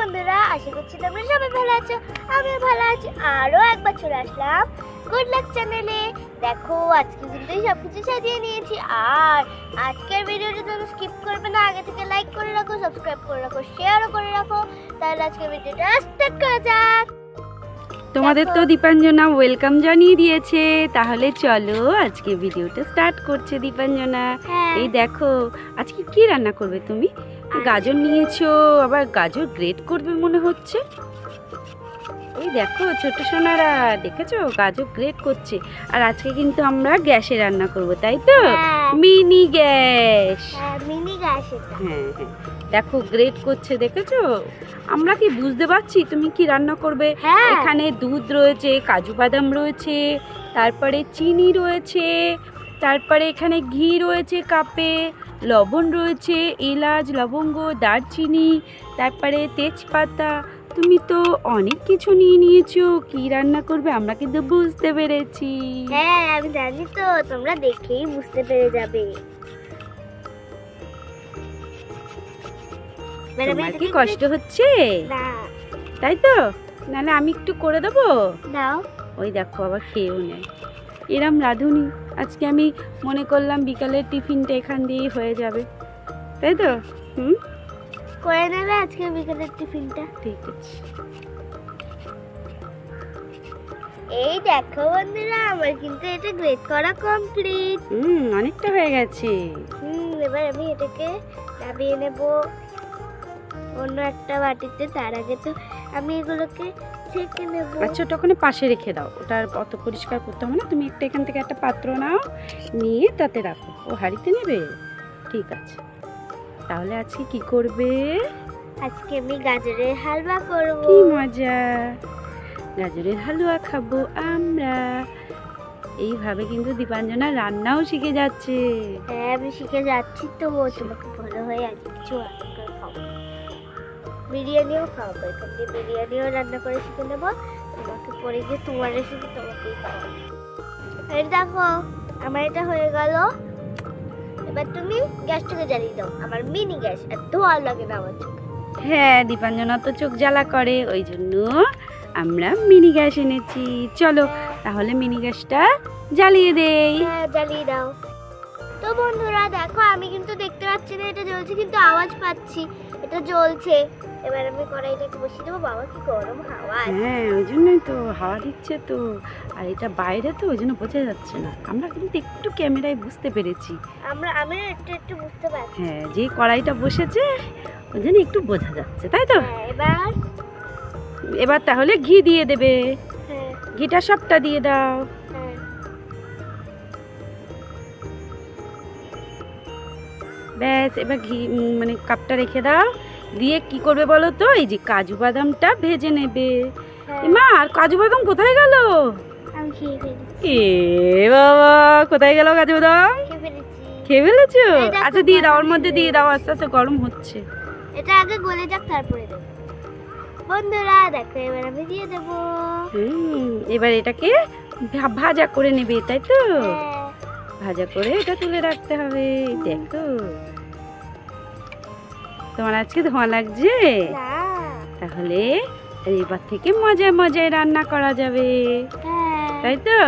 বন্ধুরা, আশা করছি তোমরা সবাই ভালো আছো। আমিও ভালো আছি। আরো একবার চলে আসলাম গুড লাক চ্যানেলে। দেখো আজকে কিন্তু সবকিছু সাজিয়ে নিয়েছি। আর আজকের ভিডিওটা তোমরা স্কিপ করবে না, আগে থেকে লাইক করে রাখো, সাবস্ক্রাইব করে রাখো, শেয়ারও করে রাখো। তাহলে আজকের ভিডিওটা স্টার্ট করা যাক। তোমাদের তো দীপাঞ্জনা ওয়েলকাম জানিয়ে দিয়েছে, তাহলে চলো আজকে ভিডিওটা স্টার্ট করছে দীপাঞ্জনা। এই দেখো আজকে কি রান্না করবে তুমি? গাজর নিয়েছো, আবার গাজর গ্রেট করবে মনে হচ্ছে। এই দেখো ছোট সোনারা, দেখেছো গাজর গ্রেট করছে। আর আজকে কিন্তু আমরা গ্যাসে রান্না করব, তাই তো? Mini gas. Mini gas. হ্যাঁ হ্যাঁ, দেখো গ্রেট করছে, দেখেছো? আমরা কি বুঝতে পারছি তুমি কি রান্না করবে। এখানে দুধ রয়েছে, কাজু বাদাম রয়েছে, তারপরে চিনি রয়েছে, তারপরে এখানে ঘি রয়েছে কাপে, লবণ রয়েছে, এলাচ, লবঙ্গ, দারচিনি, তারপরে তেজপাতা। তুমি তো অনেক কিছু নিয়ে নিয়েছো। কি রান্না করবে আমরা কিন্তু বুঝতে পেরেছি। হ্যাঁ আমি জানি, তো তোমরা দেখেই বুঝতে পেরে যাবে। তোমার কি কষ্ট হচ্ছে? না। তাই তো? নাহলে আমি একটু করে দেবো। দাও। ওই দেখো আবার খেয়েও নেয়। এরম রাঁধুনি। আজকে আমি মনে করলাম বিকালের টিফিনটা এখান দিয়েই হয়ে যাবে, তাই তো? করে নেবে আজকে বিকালের টিফিনটা। ঠিক আছে। এই দেখো বন্ধুরা, আমার কিন্তু এটা গ্রেট করা কমপ্লিট। অনেকটা হয়ে গেছে। এবার আমি এটাকে নামিয়ে নেব অন্য একটা বাটিতে। তার আগে তো আমি এগুলোকে ছেঁকে নেব। আচ্ছা, ওটা ওখানে পাশে রেখে দাও, ওটা অত পরিষ্কার করতে হবে না। তুমি একটা এখান থেকে একটা পাত্র নাও, নিয়ে তাতে রাখো। ও হাঁড়িতে নেবে? ঠিক আছে। তাহলে আজকে কি করবে? আজকে আমি গাজরের হালুয়া করব। কি মজা! গাজরের হালুয়া খাবো আমরা। এইভাবে কিন্তু দীপাঞ্জনা রান্নাও শিখে যাচ্ছে। হ্যাঁ আমি শিখে যাচ্ছি তো। তোমাকে ভালো হয়ে আজ কিছু রান্না করে খাবো, বিরিয়ানিও খাবো। এখান থেকে বিরিয়ানিও রান্না করে শিখে নেবো। তোমাকে পরে গিয়ে তোমার রেসিপি তোমাকেই খাবো। এই দেখো আমার এটা হয়ে গেল। এবার তুমি গ্যাসটাকে জ্বালিয়ে দাও। আমার মিনি গ্যাস, আর ধোঁয়া লাগে না আমার চোখে। হ্যাঁ, দীপাঞ্জনা তো চোখ জ্বালা করে, ওই জন্য আমরা মিনি গ্যাস এনেছি। চলো তাহলে মিনি গ্যাসটা জ্বালিয়ে দেই। হ্যাঁ জ্বালিয়ে দাও। তো বন্ধুরা দেখো, আমি কিন্তু দেখতে পাচ্ছি না এটা জ্বলছে, কিন্তু আওয়াজ পাচ্ছি এটা জ্বলছে। এবার আমি কড়াইটাকে বসিয়ে দেবো। বাবা কি গরম হাওয়া। হ্যাঁ ওই জন্যই তো হাওয়া দিচ্ছে তো। আর এটা বাইরে তো, ওই জন্য বোঝা যাচ্ছে না। আমরা কিন্তু একটু ক্যামেরায় বুঝতে পেরেছি। আমি একটু একটু বুঝতে পারছি। হ্যাঁ, যে কড়াইটা বসেছে ওই জন্য একটু বোঝা যাচ্ছে, তাই তো? এবার তাহলে ঘি দিয়ে দেবে। ঘিটা সবটা দিয়ে দাও। ব্যাস, এবার ঘি মানে কাপটা রেখে দাও। দিয়ে কি করবে বলো তো? এই যে কাজু বাদামটা ভেজে নেবে। মা, আর কাজু বাদাম কোথায় গেল? এ বাবা, কোথায় গেল কাজু বাদাম? খেয়ে ফেলেছো? আচ্ছা দিয়ে দাও, ওর মধ্যে দিয়ে দাও। আস্তে আস্তে গরম হচ্ছে। এটা আগে গলে যাক, তারপরে দেবো। বন্ধুরা দেখো এবার আমি দিয়ে দেবো। এবার এটাকে ভাজা করে নেবে, তাই তো? ভাজা করে এটা তুলে রাখতে হবে। দেখো তোমার আজকে ধোঁয়া লাগছে? তাহলে এবার থেকে মজায় মজায় রান্না করা যাবে, তাই তো?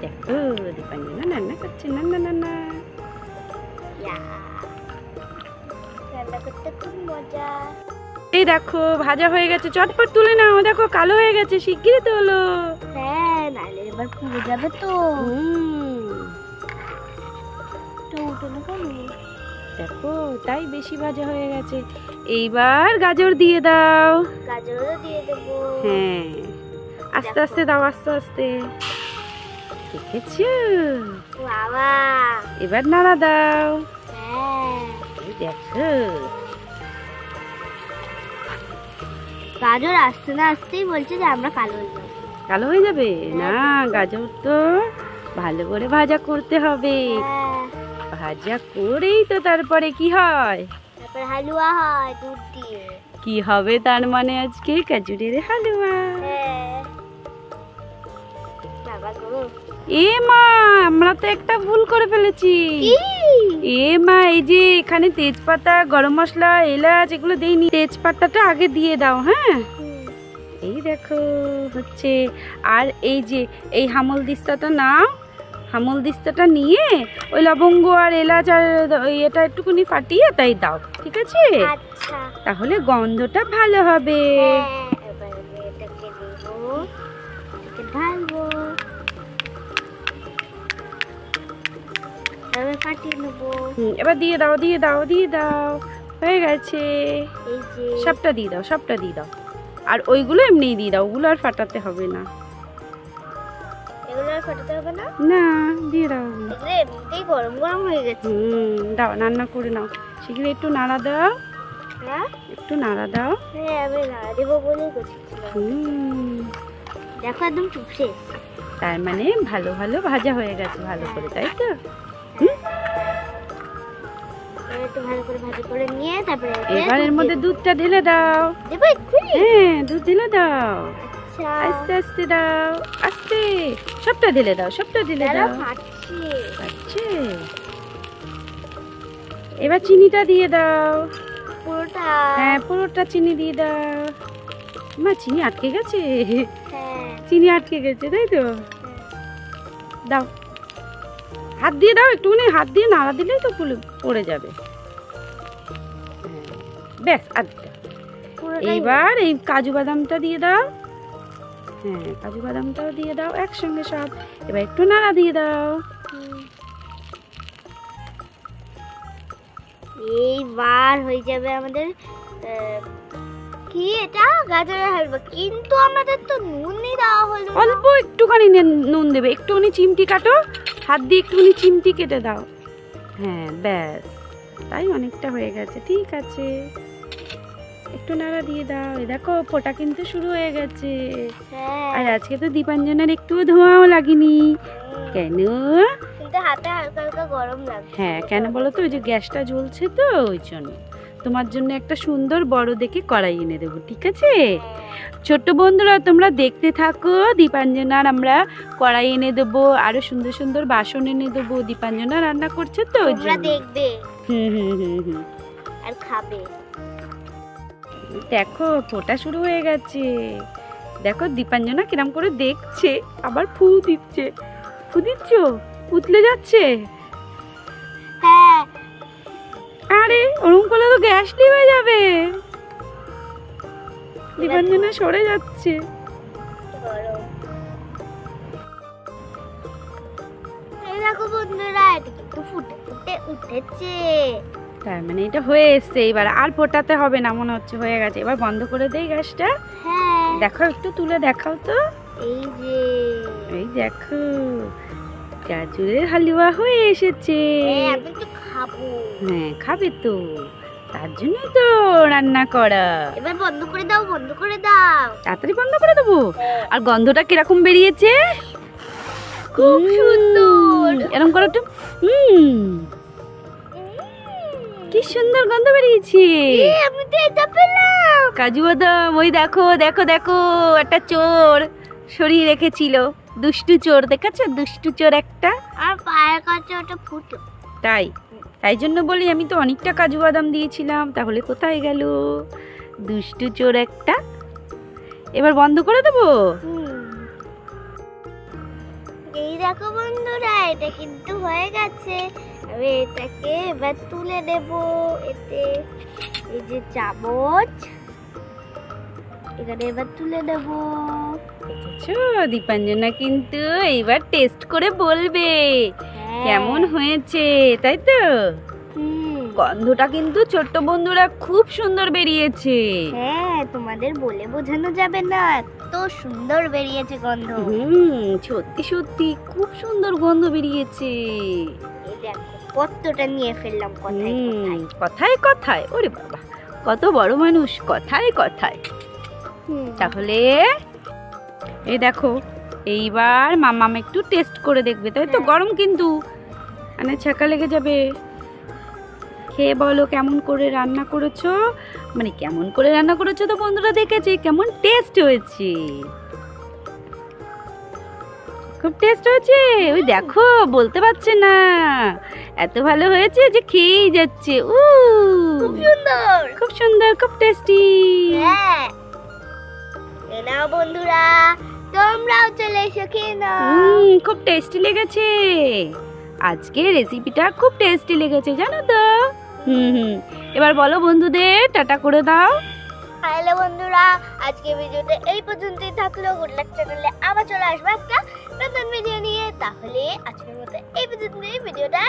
দেখো দীপাঞ্জনা রান্না করছে। না না না না, রান্না করতে খুব মজা। এই দেখো ভাজা হয়ে গেছে, চটপট তুলে নাও। দেখো কালো হয়ে গেছে, শিগগিরই তোলো। হ্যাঁ নাহলে এবার পুড়ে যাবে তো। দেখো তাই বেশি ভাজা হয়ে গেছে। এইবার গাজর দিয়ে দাও। গাজরও দিয়ে দেবো। হ্যাঁ আস্তে আস্তে দাও, আস্তে আস্তে। দেখেছো? বাবা এবার নাড়া দাও। হ্যাঁ দেখো গাজর আসতে না আসতেই বলছে যে আমরা কালো হয়ে যাবো। কালো হয়ে যাবে না, গাজর তো ভালো করে ভাজা করতে হবে। ভাজা করেই তো তারপরে কি হয়? তারপর হালুয়া হয় দুধ দিয়ে। কি হবে তার মানে আজকে গাজরের হালুয়া। বাবা গো এ মা, আমরা তো একটা ভুল করে ফেলেছি। এ মা, এই যে এখানে তেজপাতা, গরম মশলা, এলাচ এগুলো দেইনি। তেজপাতাটা আগে দিয়ে দাও। হ্যাঁ, এই দেখো হচ্ছে। আর এই যে এই হামল দিস্তাটা নাও, হামল দিস্তাটা নিয়ে ওই লবঙ্গ আর এলাচ আর এটা একটুখানি ফাটিয়ে তাই দাও, ঠিক আছে? তাহলে গন্ধটা ভালো হবে। এবার দিয়ে দাও, দিয়ে দাও, দিয়ে দাও, হয়ে গেছে। সবটা দিয়ে দাও, সবটা দিয়ে দাও। আর ওইগুলো এমনিই দিয়ে দাও, ওগুলো আর ফাটাতে হবে না। এগুলো আর ফাটাতে হবে না? না, দিয়ে দাও। এগুলো এমনিতেই গরম গরম হয়ে গেছে। দাও, রান্না করে নাও। শীঘ্র একটু নাড়া দাও। হ্যাঁ, একটু নাড়া দাও। হ্যাঁ, আমি নাড়া দেবো বলেই করছিলাম। দেখো একদম চুপসে। তার মানে ভালো ভালো ভাজা হয়ে গেছে ভালো করে, তাই তো? একটু ভালো করে ভাজা করে নিয়ে তারপরে এবার এর মধ্যে দুধটা ঢেলে দাও। দেবো এক্ষুনি? হ্যাঁ, দুধ ঢেলে দাও। আচ্ছা, আস্তে আস্তে দাও, আস্তে। সবটা ঢেলে দাও, সবটা ঢেলে দাও। আচ্ছা, এবার চিনিটা দিয়ে দাও। পুরোটা? হ্যাঁ, পুরোটা চিনি দিয়ে দাও। মা, চিনি আটকে গেছে। হ্যাঁ, চিনি আটকে গেছে, তাই তো? দাও, হাত দিয়ে দাও, একটুখানি হাত দিয়ে নাড়া দিলেই তো পড়ে যাবে। ব্যাস, আর এইবার এই কাজু বাদামটা দিয়ে দাও। হ্যাঁ, কাজু বাদামটাও দিয়ে দাও একসঙ্গে সব। এবার একটু নাড়া দিয়ে দাও। এইবার হয়ে যাবে আমাদের কি এটা, গাজরের হালুয়া। কিন্তু আমাদের তো নুনই দেওয়া হলো। অল্প একটুখানি নুন দেবে, একটুখানি চিমটি কাটো, হাত দিয়ে একটুখানি চিমটি কেটে দাও। হ্যাঁ, ব্যাস, তাই অনেকটা হয়ে গেছে। ঠিক আছে, একটু নাড়া দিয়ে দাও। দেখো ফোঁটা কিন্তু শুরু হয়ে গেছে। আর আজকে তো দীপাঞ্জনার একটুও ধোঁয়াও লাগেনি। কেন? কিন্তু হাতে হালকা হালকা গরম লাগে। হ্যাঁ, কেন বলো তো? ওই যে গ্যাসটা জ্বলছে তো, ওই জন্য। তোমার জন্য একটা সুন্দর বড় দেখে কড়াই এনে দেবো, ঠিক আছে? ছোট্ট বন্ধুরা, তোমরা দেখতে থাকো। দীপাঞ্জনার আমরা কড়াই এনে দেবো, আরো সুন্দর সুন্দর বাসন এনে দেবো। দীপাঞ্জনা রান্না করছে তো, ওই জন্য দেখবে। হুম, আর খাবে। দেখো ফোঁটা শুরু হয়ে গেছে। দেখো দীপাঞ্জনা কিরম করে দেখছে, আবার ফু দিচ্ছে। ফু দিচ্ছ? উতলে যাচ্ছে। হ্যাঁ। আরে ওরকম করলে তো গ্যাস নিভে যাবে। দীপাঞ্জনা সরে যাচ্ছে। এই দেখো বন্ধুরা, এটা কিন্তু ফুটে ফুটে উঠেছে। তার মানে এটা হয়ে এসছে। এবার আর ফোটাতে হবে না, মনে হচ্ছে হয়ে গেছে। এবার বন্ধ করে দেই গ্যাসটা। হ্যাঁ, দেখো, একটু তুলে দেখাও তো। এই যে, এই দেখো গাজরের হালুয়া হয়ে এসেছে। আমি তো খাবো। হ্যাঁ, খাবে তো, তার জন্যই তো রান্না করা। এবার বন্ধ করে দাও, বন্ধ করে দাও। তাড়াতাড়ি বন্ধ করে দেবো। আর গন্ধটা কিরকম বেরিয়েছে? খুব সুন্দর। এরকম করে একটু। কি সুন্দর গন্ধ বেরিয়েছে। আমি তো এটা পেলাম। কাজু বাদাম। ওই দেখো দেখো দেখো, একটা চোর সরিয়ে রেখেছিল। দুষ্টু চোর, দেখেছো? দুষ্টু চোর একটা। আর পায়ের কাছে ওটা ফুটলো। তাই জন্য বলি, আমি তো অনেকটা কাজু বাদাম দিয়েছিলাম, তাহলে কোথায় গেল দুষ্টু চোর একটা? এবার বন্ধ করে দেবো। এই দেখো বন্ধুরা, এটা কিন্তু হয়ে গেছে। আমি এটাকে এবার তুলে দেব। এতে এই যে চামচ, এখানে এবার তুলে দেব। দেখেছো? দীপাঞ্জনা কিন্তু এইবার টেস্ট করে বলবে কেমন হয়েছে, তাই তো? গন্ধটা কিন্তু ছোট্ট বন্ধুরা খুব সুন্দর বেরিয়েছে। হ্যাঁ, তোমাদের বলে বোঝানো যাবে না, এত সুন্দর বেরিয়েছে গন্ধ। সত্যি সত্যি খুব সুন্দর গন্ধ বেরিয়েছে। এই দেখো কতটা নিয়ে ফেললাম কথায় কথায়। কথায় কথায়, ওরে বাবা, কত বড় মানুষ, কথায় কথায়। তাহলে এই দেখো, এইবার মামাম একটু টেস্ট করে দেখবে, তাই তো? গরম কিন্তু, মানে ছাকা লেগে যাবে। খেয়ে বলো কেমন করে রান্না করেছো। মানে কেমন করে রান্না করেছো তো বন্ধুরা দেখেছে, কেমন টেস্ট হয়েছে। খুব খুব টেস্ট হয়েছে, ওই দেখো বলতে পারছে না, এত ভালো হয়েছে যে খেয়েই যাচ্ছে। খুব সুন্দর, খুব সুন্দর, খুব টেস্টি। হ্যাঁ নাও বন্ধুরা, তোমরাও চলে এসো খেয়ে নাও। খুব টেস্টি লেগেছে, আজকে রেসিপিটা খুব টেস্টি লেগেছে জানো তো। এবার বলো বন্ধুদের টাটা করে দাও। হ্যালো বন্ধুরা, আজকে ভিডিওটা এই পর্যন্তই থাকলো। গুড লাক চ্যানেলে আবার চলে আসবো একটা নতুন ভিডিও নিয়ে। তাহলে আজকের মতো এই পর্যন্তই ভিডিওটা